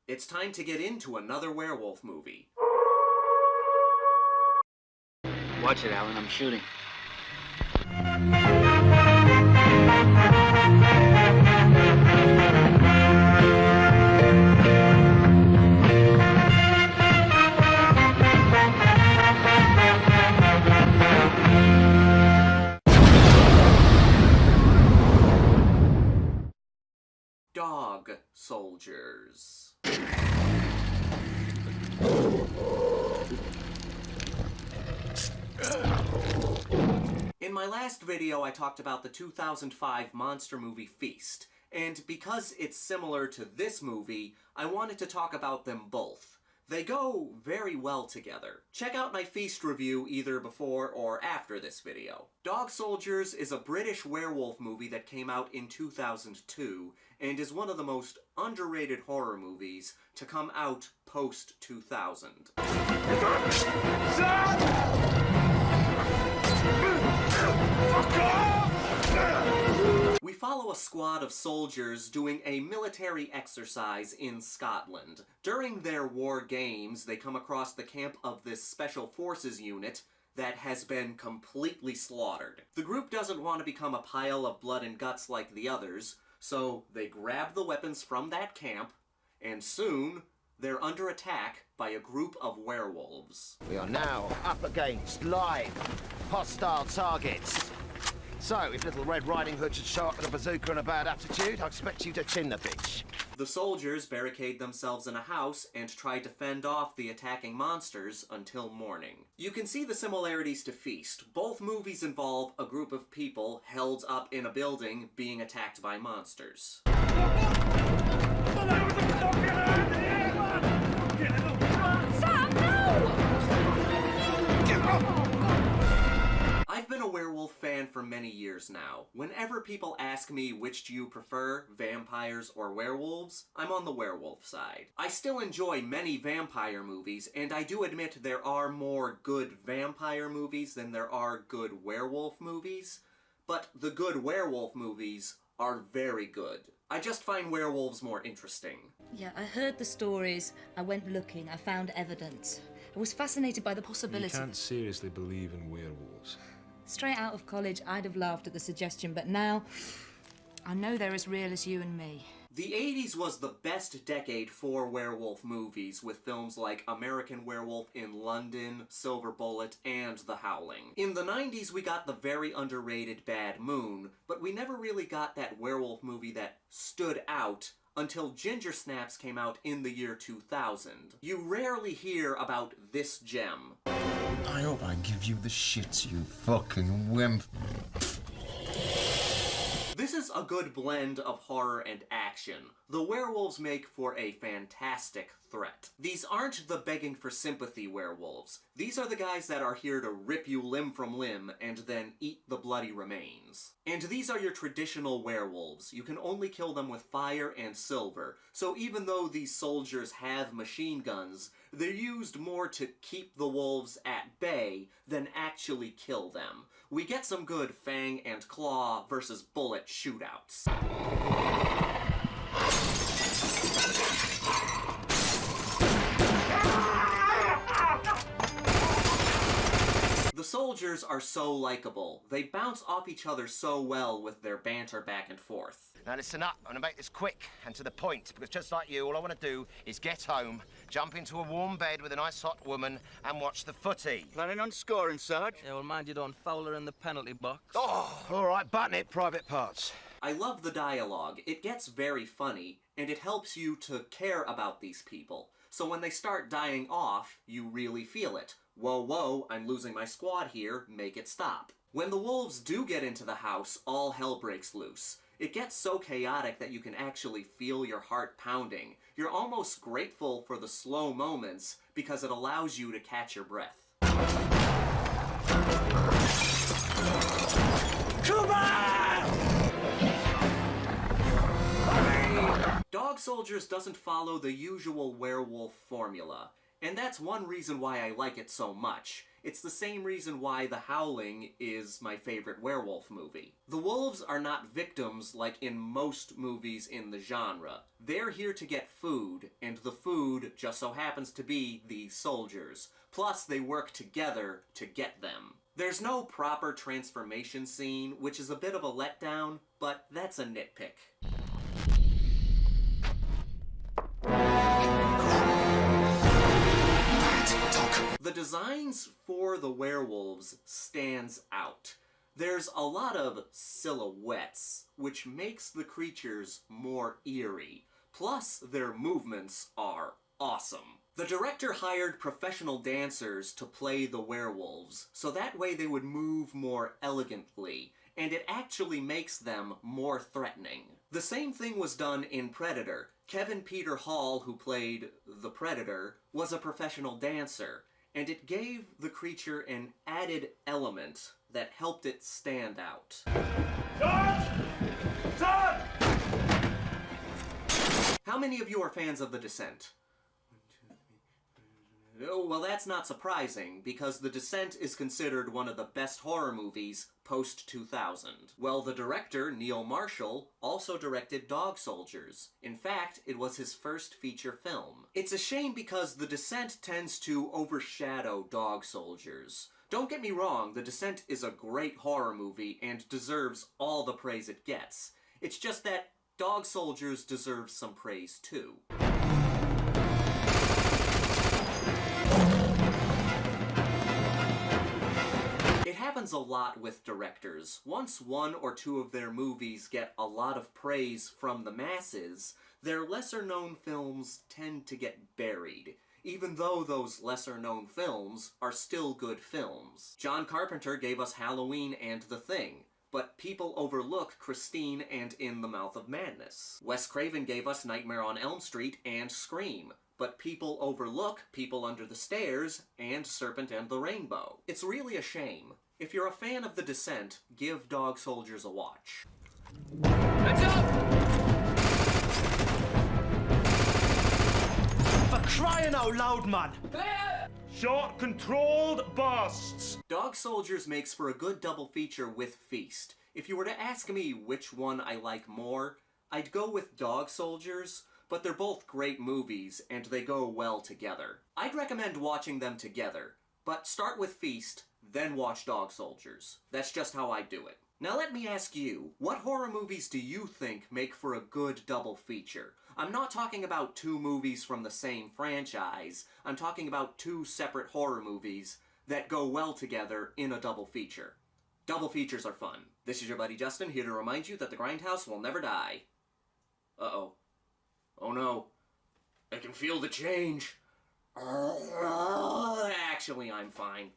It's time to get into another werewolf movie. Watch it, Alan. I'm shooting. Dog soldiers. In my last video, I talked about the 2005 monster movie Feast, and because it's similar to this movie, I wanted to talk about them both. They go very well together. Check out my Feast review either before or after this video. Dog Soldiers is a British werewolf movie that came out in 2002, and is one of the most underrated horror movies to come out post-2000. We follow a squad of soldiers doing a military exercise in Scotland. During their war games, they come across the camp of this special forces unit that has been completely slaughtered. The group doesn't want to become a pile of blood and guts like the others, so they grab the weapons from that camp, and soon they're under attack by a group of werewolves. We are now up against live hostile targets. So, if Little Red Riding Hood should show up with a bazooka and a bad attitude, I expect you to chin the bitch. The soldiers barricade themselves in a house and try to fend off the attacking monsters until morning. You can see the similarities to Feast. Both movies involve a group of people held up in a building being attacked by monsters. I've been a werewolf fan for many years now. Whenever people ask me which do you prefer, vampires or werewolves, I'm on the werewolf side. I still enjoy many vampire movies, and I do admit there are more good vampire movies than there are good werewolf movies, but the good werewolf movies are very good. I just find werewolves more interesting. Yeah, I heard the stories, I went looking, I found evidence. I was fascinated by the possibility. You can't seriously believe in werewolves. Straight out of college, I'd have laughed at the suggestion, but now, I know they're as real as you and me. The 80s was the best decade for werewolf movies, with films like American Werewolf in London, Silver Bullet, and The Howling. In the 90s, we got the very underrated Bad Moon, but we never really got that werewolf movie that stood out until Ginger Snaps came out in the year 2000. You rarely hear about this gem. I hope I give you the shits, you fucking wimp. This is a good blend of horror and action. The werewolves make for a fantastic threat. These aren't the begging for sympathy werewolves. These are the guys that are here to rip you limb from limb and then eat the bloody remains. And these are your traditional werewolves. You can only kill them with fire and silver. So even though these soldiers have machine guns, they're used more to keep the wolves at bay than actually kill them. We get some good fang and claw versus bullet shootouts. The soldiers are so likable. They bounce off each other so well with their banter back and forth. Now listen up, I'm gonna make this quick and to the point, because just like you, all I want to do is get home, jump into a warm bed with a nice hot woman, and watch the footy. Planning on scoring, Sarge? Yeah, well, mind you don't foul her in the penalty box. Oh, all right, button it, private parts. I love the dialogue. It gets very funny, and it helps you to care about these people. So when they start dying off, you really feel it. Whoa, whoa, I'm losing my squad here, make it stop. When the wolves do get into the house, all hell breaks loose. It gets so chaotic that you can actually feel your heart pounding. You're almost grateful for the slow moments because it allows you to catch your breath. Come on! Dog Soldiers doesn't follow the usual werewolf formula. And that's one reason why I like it so much. It's the same reason why The Howling is my favorite werewolf movie. The wolves are not victims like in most movies in the genre. They're here to get food, and the food just so happens to be these soldiers. Plus, they work together to get them. There's no proper transformation scene, which is a bit of a letdown, but that's a nitpick. The designs for the werewolves stands out. There's a lot of silhouettes, which makes the creatures more eerie. Plus, their movements are awesome. The director hired professional dancers to play the werewolves, so that way they would move more elegantly, and it actually makes them more threatening. The same thing was done in Predator. Kevin Peter Hall, who played the Predator, was a professional dancer, and it gave the creature an added element that helped it stand out. How many of you are fans of The Descent? Oh, well, that's not surprising, because The Descent is considered one of the best horror movies post-2000. Well, the director, Neil Marshall, also directed Dog Soldiers. In fact, it was his first feature film. It's a shame because The Descent tends to overshadow Dog Soldiers. Don't get me wrong, The Descent is a great horror movie and deserves all the praise it gets. It's just that Dog Soldiers deserves some praise too. It happens a lot with directors. Once one or two of their movies get a lot of praise from the masses, their lesser-known films tend to get buried, even though those lesser-known films are still good films. John Carpenter gave us Halloween and The Thing, but people overlook Christine and In the Mouth of Madness. Wes Craven gave us Nightmare on Elm Street and Scream, but people overlook People Under the Stairs and Serpent and the Rainbow. It's really a shame. If you're a fan of The Descent, give Dog Soldiers a watch. Heads up! For crying out loud, man! Clear! Short, controlled bursts. Dog Soldiers makes for a good double feature with Feast. If you were to ask me which one I like more, I'd go with Dog Soldiers, but they're both great movies, and they go well together. I'd recommend watching them together, but start with Feast, then watch Dog Soldiers. That's just how I do it. Now let me ask you, what horror movies do you think make for a good double feature? I'm not talking about two movies from the same franchise. I'm talking about two separate horror movies that go well together in a double feature. Double features are fun. This is your buddy Justin, here to remind you that the Grindhouse will never die. Uh-oh. Oh no. I can feel the change. Actually, I'm fine.